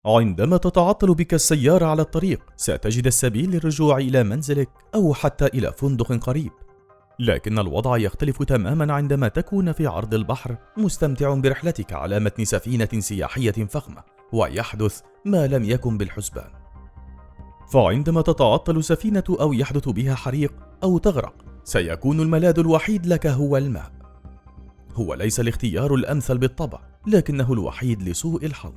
عندما تتعطل بك السيارة على الطريق، ستجد السبيل للرجوع إلى منزلك أو حتى إلى فندق قريب. لكن الوضع يختلف تماما عندما تكون في عرض البحر مستمتع برحلتك على متن سفينة سياحية فخمة ويحدث ما لم يكن بالحسبان. فعندما تتعطل سفينة أو يحدث بها حريق أو تغرق، سيكون الملاذ الوحيد لك هو الماء. هو ليس الاختيار الأمثل بالطبع، لكنه الوحيد لسوء الحظ.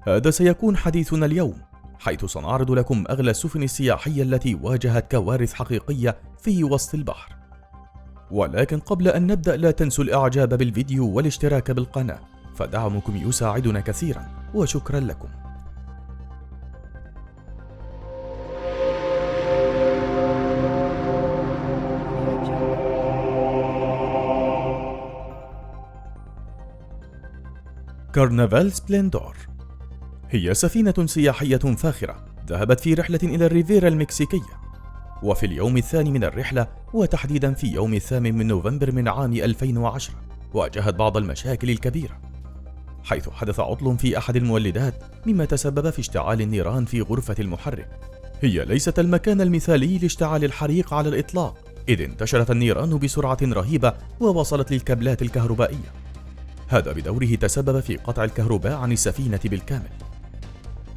هذا سيكون حديثنا اليوم، حيث سنعرض لكم أغلى السفن السياحية التي واجهت كوارث حقيقية في وسط البحر. ولكن قبل أن نبدأ، لا تنسوا الإعجاب بالفيديو والاشتراك بالقناة، فدعمكم يساعدنا كثيرا، وشكرا لكم. كارنفال سبلندور هي سفينة سياحية فاخرة ذهبت في رحلة إلى الريفيرا المكسيكية، وفي اليوم الثاني من الرحلة، وتحديدا في يوم 8 من نوفمبر من عام 2010، واجهت بعض المشاكل الكبيرة، حيث حدث عطل في أحد المولدات مما تسبب في اشتعال النيران في غرفة المحرك. هي ليست المكان المثالي لاشتعال الحريق على الإطلاق، إذ انتشرت النيران بسرعة رهيبة ووصلت للكابلات الكهربائية. هذا بدوره تسبب في قطع الكهرباء عن السفينة بالكامل.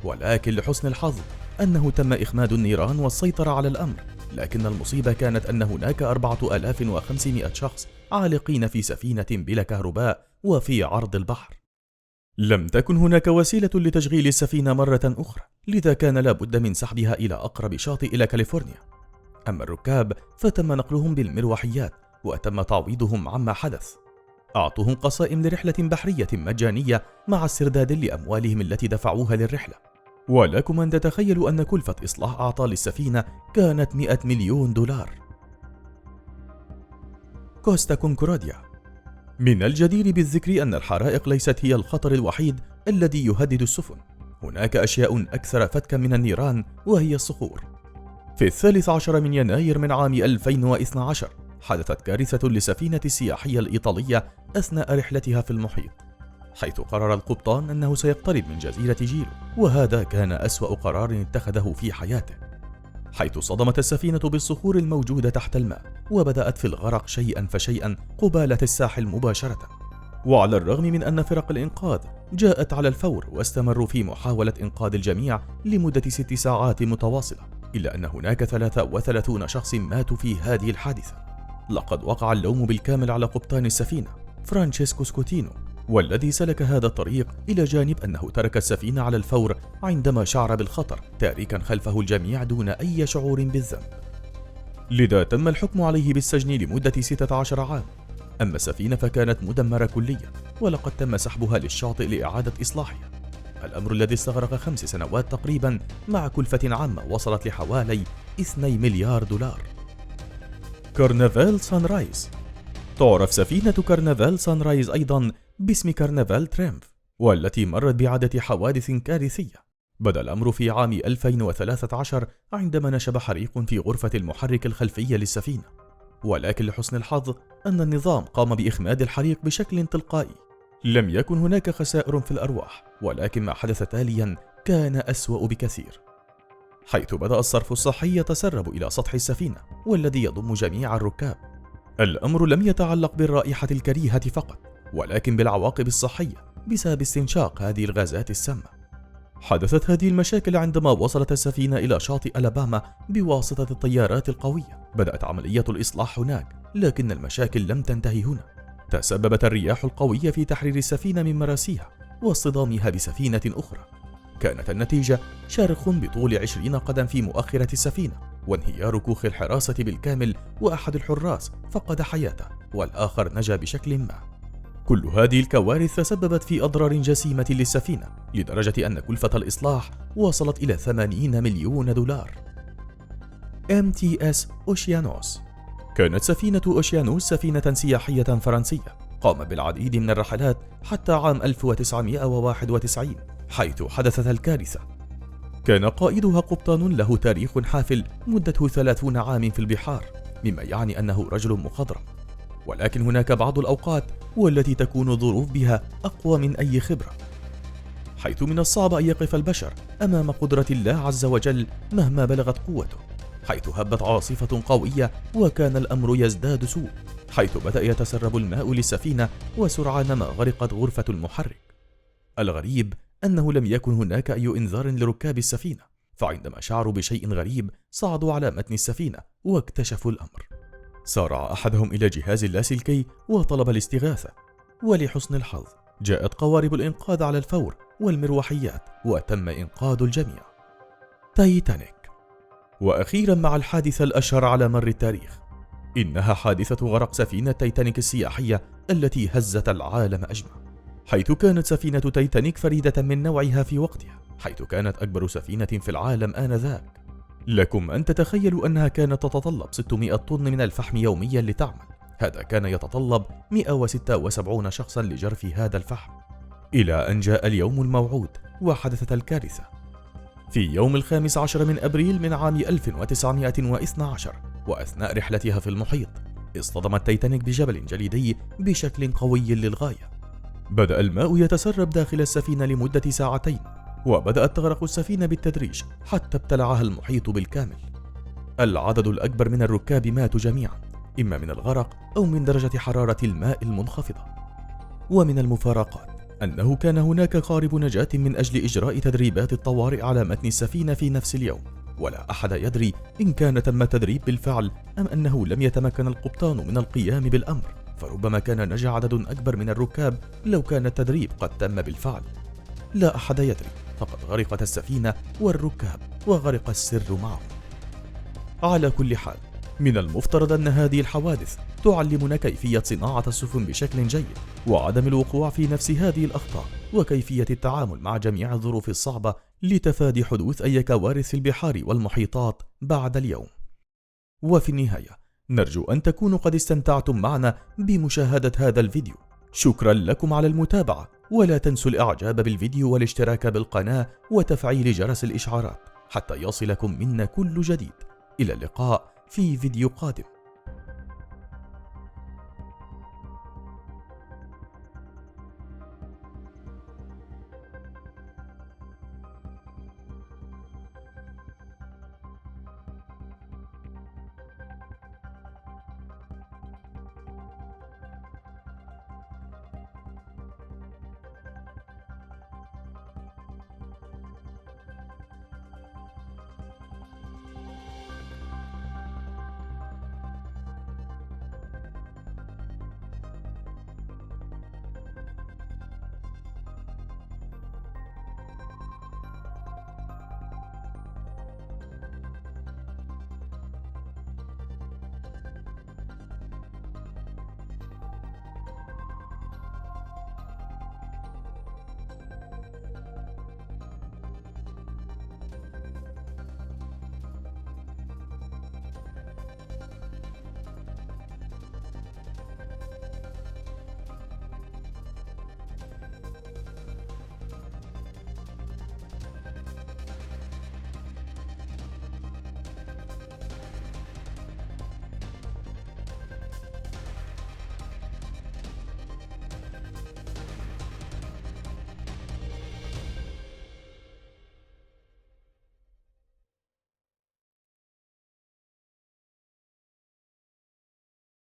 ولكن لحسن الحظ أنه تم إخماد النيران والسيطرة على الأمر، لكن المصيبة كانت أن هناك 4500 شخص عالقين في سفينة بلا كهرباء وفي عرض البحر. لم تكن هناك وسيلة لتشغيل السفينة مرة أخرى، لذا كان لابد من سحبها إلى أقرب شاطئ إلى كاليفورنيا. أما الركاب فتم نقلهم بالمروحيات وتم تعويضهم عما حدث. أعطوهم قصائم لرحلة بحرية مجانية مع استرداد لأموالهم التي دفعوها للرحلة. ولكم أن تتخيلوا أن كلفة إصلاح أعطال السفينة كانت 100 مليون دولار. كوستا كونكورديا. من الجدير بالذكر أن الحرائق ليست هي الخطر الوحيد الذي يهدد السفن، هناك أشياء أكثر فتكا من النيران، وهي الصخور. في 13 من يناير من عام 2012 حدثت كارثة للسفينة السياحية الإيطالية أثناء رحلتها في المحيط، حيث قرر القبطان أنه سيقترب من جزيرة جيلو، وهذا كان أسوأ قرار اتخذه في حياته، حيث صدمت السفينة بالصخور الموجودة تحت الماء، وبدأت في الغرق شيئا فشيئا قبالة الساحل مباشرة. وعلى الرغم من أن فرق الإنقاذ جاءت على الفور واستمروا في محاولة إنقاذ الجميع لمدة 6 ساعات متواصلة، إلا أن هناك 33 شخص ماتوا في هذه الحادثة. لقد وقع اللوم بالكامل على قبطان السفينة فرانشيسكو سكوتينو، والذي سلك هذا الطريق، إلى جانب أنه ترك السفينة على الفور عندما شعر بالخطر، تاركا خلفه الجميع دون أي شعور بالذنب. لذا تم الحكم عليه بالسجن لمدة 16 عام. أما السفينة فكانت مدمرة كليا، ولقد تم سحبها للشاطئ لإعادة إصلاحها، الأمر الذي استغرق 5 سنوات تقريبا، مع كلفة عامة وصلت لحوالي 2 مليار دولار. كارنفال سانرايز. تعرف سفينة كارنفال سانرايز أيضا باسم كارنفال تريمف، والتي مرت بعدة حوادث كارثية. بدأ الأمر في عام 2013 عندما نشب حريق في غرفة المحرك الخلفية للسفينة، ولكن لحسن الحظ أن النظام قام بإخماد الحريق بشكل تلقائي. لم يكن هناك خسائر في الأرواح، ولكن ما حدث تاليا كان أسوأ بكثير، حيث بدأ الصرف الصحي يتسرب إلى سطح السفينة، والذي يضم جميع الركاب. الأمر لم يتعلق بالرائحة الكريهة فقط، ولكن بالعواقب الصحية بسبب استنشاق هذه الغازات السامة. حدثت هذه المشاكل عندما وصلت السفينة إلى شاطئ ألاباما بواسطة الطيارات القوية. بدأت عملية الإصلاح هناك، لكن المشاكل لم تنتهي هنا. تسببت الرياح القوية في تحرير السفينة من مراسيها واصطدامها بسفينة أخرى. كانت النتيجة شارخ بطول 20 قدم في مؤخرة السفينة، وانهيار كوخ الحراسة بالكامل، وأحد الحراس فقد حياته والآخر نجا بشكل ما. كل هذه الكوارث تسببت في أضرار جسيمة للسفينة، لدرجة أن كلفة الإصلاح وصلت إلى 80 مليون دولار. MTS أوشيانوس. كانت سفينة أوشيانوس سفينة سياحية فرنسية قام بالعديد من الرحلات حتى عام 1991 حيث حدثت الكارثة. كان قائدها قبطان له تاريخ حافل مدته 30 عام في البحار، مما يعني أنه رجل مخضرم. ولكن هناك بعض الأوقات والتي تكون الظروف بها أقوى من أي خبرة. حيث من الصعب أن يقف البشر أمام قدرة الله عز وجل مهما بلغت قوته، حيث هبت عاصفة قوية وكان الأمر يزداد سوء، حيث بدأ يتسرب الماء للسفينة وسرعان ما غرقت غرفة المحرك. الغريب أنه لم يكن هناك أي إنذار لركاب السفينة، فعندما شعروا بشيء غريب صعدوا على متن السفينة واكتشفوا الأمر. سارع أحدهم إلى جهاز اللاسلكي وطلب الاستغاثة، ولحسن الحظ جاءت قوارب الإنقاذ على الفور والمروحيات وتم إنقاذ الجميع. تايتانيك. وأخيرا مع الحادثة الأشهر على مر التاريخ، إنها حادثة غرق سفينة تايتانيك السياحية التي هزت العالم أجمع، حيث كانت سفينة تايتانيك فريدة من نوعها في وقتها، حيث كانت أكبر سفينة في العالم آنذاك. لكم أن تتخيلوا أنها كانت تتطلب 600 طن من الفحم يوميا لتعمل. هذا كان يتطلب 176 شخصا لجرف هذا الفحم، إلى أن جاء اليوم الموعود وحدثت الكارثة. في يوم 15 من أبريل من عام 1912، وأثناء رحلتها في المحيط، اصطدمت تايتانيك بجبل جليدي بشكل قوي للغاية. بدأ الماء يتسرب داخل السفينة لمدة ساعتين، وبدأت تغرق السفينة بالتدريج حتى ابتلعها المحيط بالكامل. العدد الأكبر من الركاب ماتوا جميعا، إما من الغرق أو من درجة حرارة الماء المنخفضة. ومن المفارقات أنه كان هناك قارب نجاة من أجل إجراء تدريبات الطوارئ على متن السفينة في نفس اليوم، ولا أحد يدري إن كان تم التدريب بالفعل أم أنه لم يتمكن القبطان من القيام بالأمر، فربما كان نجا عدد أكبر من الركاب لو كان التدريب قد تم بالفعل. لا أحد يدري، فقد غرقت السفينة والركاب وغرق السر معهم. على كل حال، من المفترض أن هذه الحوادث تعلمنا كيفية صناعة السفن بشكل جيد، وعدم الوقوع في نفس هذه الأخطاء، وكيفية التعامل مع جميع الظروف الصعبة لتفادي حدوث أي كوارث في البحار والمحيطات بعد اليوم. وفي النهاية، نرجو أن تكونوا قد استمتعتم معنا بمشاهدة هذا الفيديو. شكرا لكم على المتابعة، ولا تنسوا الإعجاب بالفيديو والاشتراك بالقناة وتفعيل جرس الإشعارات حتى يصلكم منا كل جديد. إلى اللقاء في فيديو قادم.